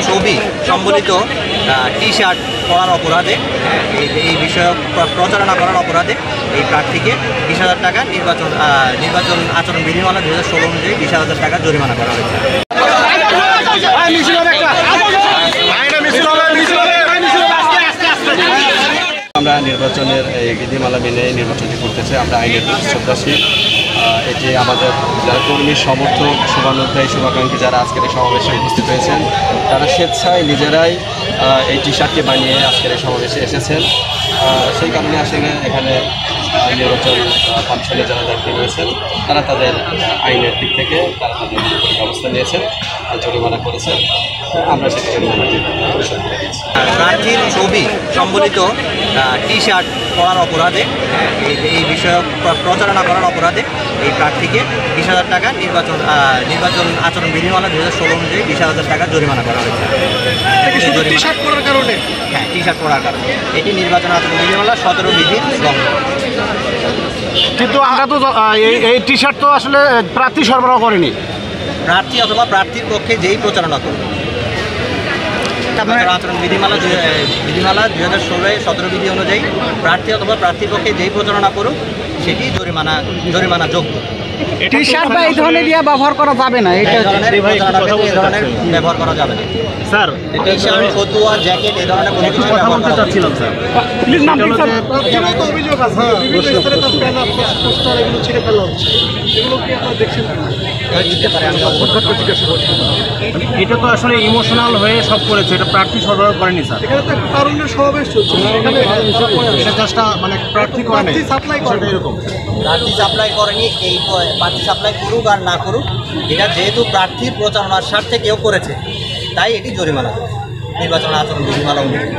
ছবি সম্বলিত T shirt পরার অপরাধে এই বিষয়ক প্রচারণা করার অপরাধে এই প্রার্থীকে 20,000 টাকা নির্বাচন আচরণ বিধিমালা 2016 অনুযায়ী 20,000 টাকা জরিমানা করা হয়েছে। আমরা নির্বাচনের এই বিধিমালা মেনে নির্বাচনটি করতেছে। আমরা আইনের প্রতি শ্রদ্ধাশীল। এটি আমাদের যারা কর্মী সমর্থক শুভানুধ্যায়ী শুভাকাঙ্ক্ষী যারা আজকের এই সমাবেশে উপস্থিত হয়েছেন তারা স্বেচ্ছায় নিজেরাই এই টি শার্টটি বানিয়ে আজকের এই সমাবেশে এসেছেন। সেই কারণে আসলে এখানে নির্বাচন কমিশনে যারা দায়িত্ব রয়েছেন তারা তাদের আইনের দিক থেকে তারা তাদের ব্যবস্থা নিয়েছেন, জরিমানা করেছেন। আমরা সেটি জরিমানা পরিশোধ করে দিয়েছি। প্রার্থীর ছবি সম্বলিত টি শার্ট পরার অপরাধে এই বিষয়ক প্রচারণা করার অপরাধে এই প্রার্থীকে 20,000 টাকা নির্বাচন আচরণ বিধিমালা 2016 অনুযায়ী 20,000 টাকা জরিমানা করা হয়েছে। টি শার্ট পরার কারণে? হ্যাঁ, টি শার্ট পরার কারণে। এটি নির্বাচন আচরণ বিধিমালা 17 বিধির লঙ্ঘন। কিন্তু আমরা তো এই টি শার্ট তো আসলে প্রার্থী সরবরাহ করেনি। প্রার্থী অথবা প্রার্থীর পক্ষে যেই প্রচারণা করবে আচরণ বিধিমালা 2016-17 বিধি অনুযায়ী প্রার্থী অথবা প্রার্থীর পক্ষে যেই প্রচারণা করুক সেটি জরিমানাযোগ্য। টি শার্ট বা এই ধরনের ব্যবহার করা যাবে না, এই ধরনের ব্যবহার করা যাবে না স্যার। টি শার্ট, ফতুয়া, জ্যাকেট এই ধরনের কোনো কিছু ব্যবহার করা চাচ্ছিলাম স্যার। প্লিজ নাম দিন স্যার। অভিযোগ আছে বিভিন্ন স্তরে তার ব্যানার পোস্টার এগুলো ছিঁড়ে ফেলা হচ্ছে, এগুলো কি আপনারা দেখছেন? দিতে পারে, আমি জিজ্ঞাসা করছি। এটা তো আসলে ইমোশনাল হয়ে সব করেছে, এটা প্রার্থী সরবরাহ করেনি স্যার। এখানে তো তারুণ্যের সমাবেশ চলছে, এখানে এটা জাস্ট মানে প্রার্থী করে নাই, সাপ্লাই করে এরকম প্রার্থী সাপ্লাই করেনি। এই প্রার্থী সাপ্লাই করুক আর না করুক, এটা যেহেতু প্রার্থীর প্রচারণার স্বার্থে কেউ করেছে তাই এটি জরিমানা নির্বাচন আচরণ বিধিমালা অনুযায়ী।